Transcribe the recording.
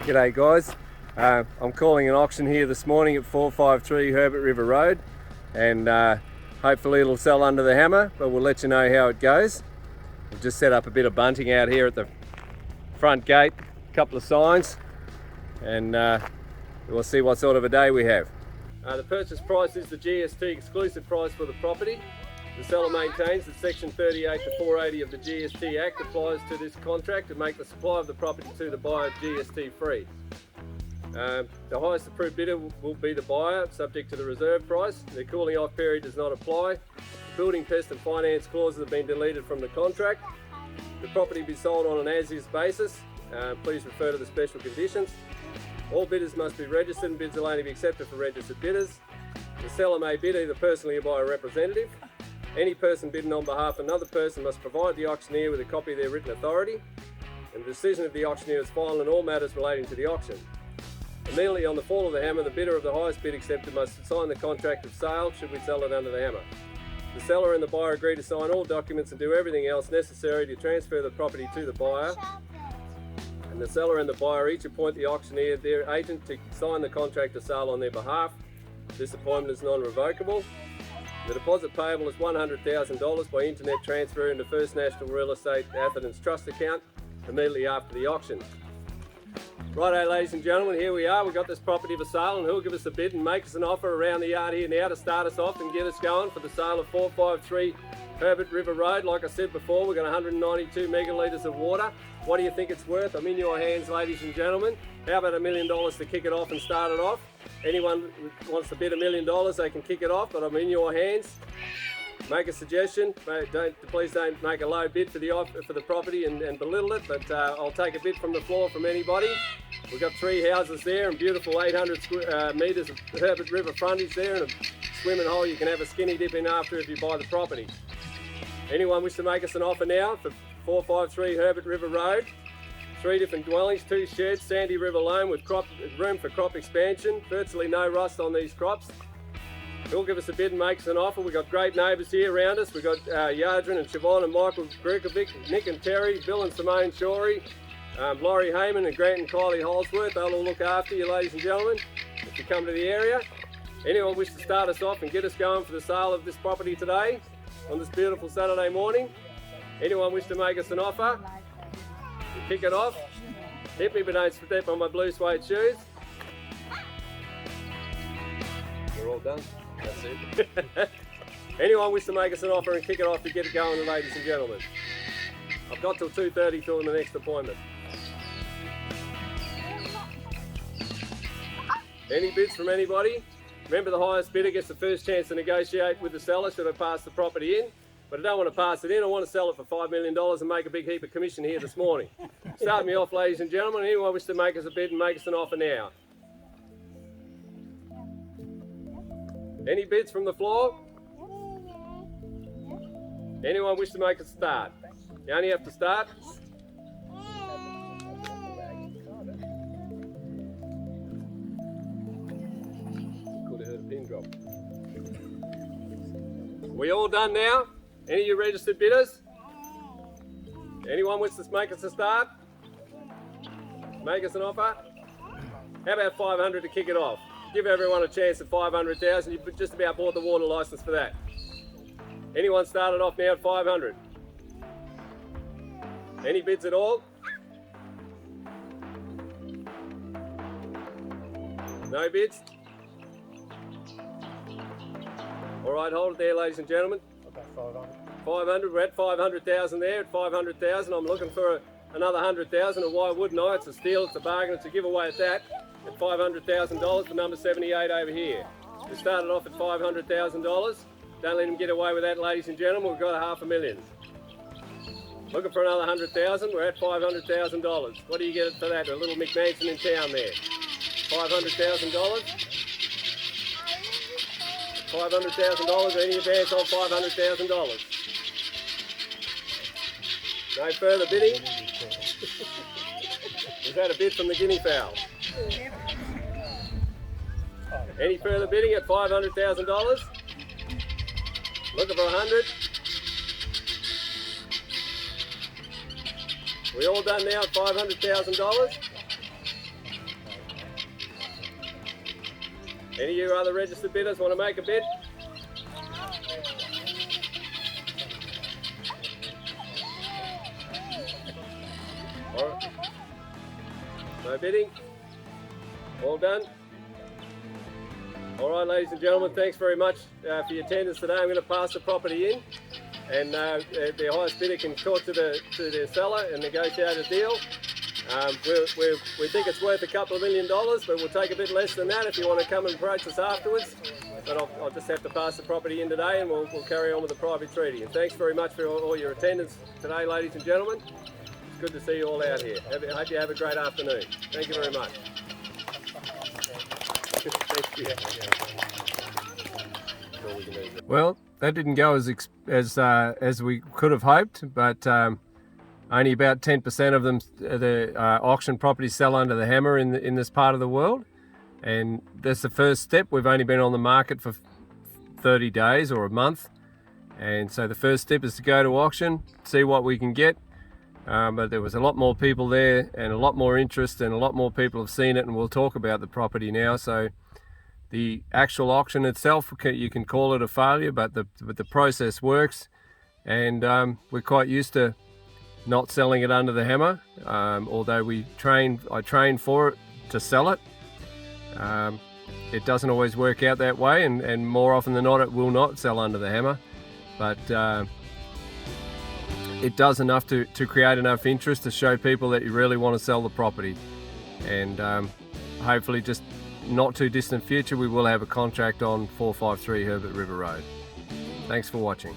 G'day guys, I'm calling an auction here this morning at 453 Herbert River Road, and hopefully it'll sell under the hammer, but we'll let you know how it goes. We've just set up a bit of bunting out here at the front gate, a couple of signs, and we'll see what sort of a day we have. The purchase price is the GST exclusive price for the property. The seller maintains that section 38 to 480 of the GST Act applies to this contract to make the supply of the property to the buyer GST free. The highest approved bidder will be the buyer, subject to the reserve price. The cooling off period does not apply. The building, pest and finance clauses have been deleted from the contract. The property will be sold on an as-is basis. Please refer to the special conditions. All bidders must be registered, and bids will only be accepted for registered bidders. The seller may bid either personally or by a representative. Any person bidding on behalf of another person must provide the auctioneer with a copy of their written authority, and the decision of the auctioneer is final in all matters relating to the auction. Immediately on the fall of the hammer, the bidder of the highest bid accepted must sign the contract of sale should we sell it under the hammer. The seller and the buyer agree to sign all documents and do everything else necessary to transfer the property to the buyer, and the seller and the buyer each appoint the auctioneer, their agent, to sign the contract of sale on their behalf. This appointment is non-revocable. The deposit payable is $100,000 by internet transfer into First National Real Estate Atherton's trust account immediately after the auction. Righto, ladies and gentlemen, here we are. We've got this property for sale, and who'll give us a bid and make us an offer around the yard here now to start us off and get us going for the sale of 453 Herbert River Road. Like I said before, we've got 192 megalitres of water. What do you think it's worth? I'm in your hands, ladies and gentlemen. How about $1 million to kick it off and start it off? Anyone who wants to bid $1 million, they can kick it off, but I'm in your hands. Make a suggestion. Please don't make a low bid for the property and belittle it, but I'll take a bid from the floor from anybody. We've got 3 houses there and beautiful 800 metres of Herbert River frontage there, and a swimming hole you can have a skinny dip in after if you buy the property. Anyone wish to make us an offer now for 453 Herbert River Road? 3 different dwellings, 2 sheds, sandy river loam with room for crop expansion, virtually no rust on these crops. Who'll give us a bid and make us an offer? We've got great neighbours here around us. We've got Yadrin and Siobhan and Michael Grukovic, Nick and Terry, Bill and Simone Shorey, Laurie Heyman and Grant and Kylie Holsworth. They'll all look after you, ladies and gentlemen, if you come to the area. Anyone wish to start us off and get us going for the sale of this property today on this beautiful Saturday morning? Anyone wish to make us an offer? Kick it off. Hit me, but don't step on my blue suede shoes. We're all done. That's it. Anyone wish to make us an offer and kick it off to get it going, ladies and gentlemen? I've got till 2:30 till the next appointment. Any bids from anybody? Remember, the highest bidder gets the first chance to negotiate with the seller should I pass the property in. But I don't want to pass it in. I want to sell it for $5 million and make a big heap of commission here this morning. Start me off, ladies and gentlemen. Anyone wish to make us a bid and make us an offer now? Any bids from the floor? Anyone wish to make a start? You only have to start. Could have heard a pin drop. We all done now? Any of you registered bidders? Anyone wish to make us a start? Make us an offer? How about 500 to kick it off? Give everyone a chance at 500,000. You've just about bought the water licence for that. Anyone started off now at 500? Any bids at all? No bids? All right, hold it there, ladies and gentlemen. 500. We're at 500,000 there. At 500,000, I'm looking for another 100,000. And why wouldn't I? It's a steal. It's a bargain. It's a giveaway at that. At $500,000 for number 78 over here. We started off at $500,000. Don't let them get away with that, ladies and gentlemen. We've got $500,000. Looking for another 100,000. We're at $500,000. What do you get for that? A little McMansion in town there. $500,000. $500,000. Any advance on $500,000? No further bidding? Is that a bid from the guinea fowl? Any further bidding at $500,000? Looking for 100? We all done now at $500,000? Any of you other registered bidders want to make a bid? All right. No bidding? All done? All right, ladies and gentlemen, thanks very much for your attendance today. I'm going to pass the property in, and the highest bidder can talk to the seller and negotiate a deal. We think it's worth a couple of $1 million, but we'll take a bit less than that if you want to come and approach us afterwards. But I'll just have to pass the property in today, and we'll carry on with the private treaty. And thanks very much for all your attendance today, ladies and gentlemen. It's good to see you all out here. I hope you have a great afternoon. Thank you very much. Thank you. Well, that didn't go as we could have hoped, but only about 10% of them, the auction properties, sell under the hammer in this part of the world, and that's the first step. We've only been on the market for 30 days or a month, and so the first step is to go to auction, see what we can get. But there was a lot more people there and a lot more interest, and a lot more people have seen it, and we'll talk about the property now. So the actual auction itself, you can call it a failure, but the process works, and we're quite used to not selling it under the hammer, although I trained for it to sell it. It doesn't always work out that way, and more often than not it will not sell under the hammer, but it does enough to create enough interest to show people that you really want to sell the property. And hopefully just not too distant future we will have a contract on 453 Herbert River Road. Thanks for watching.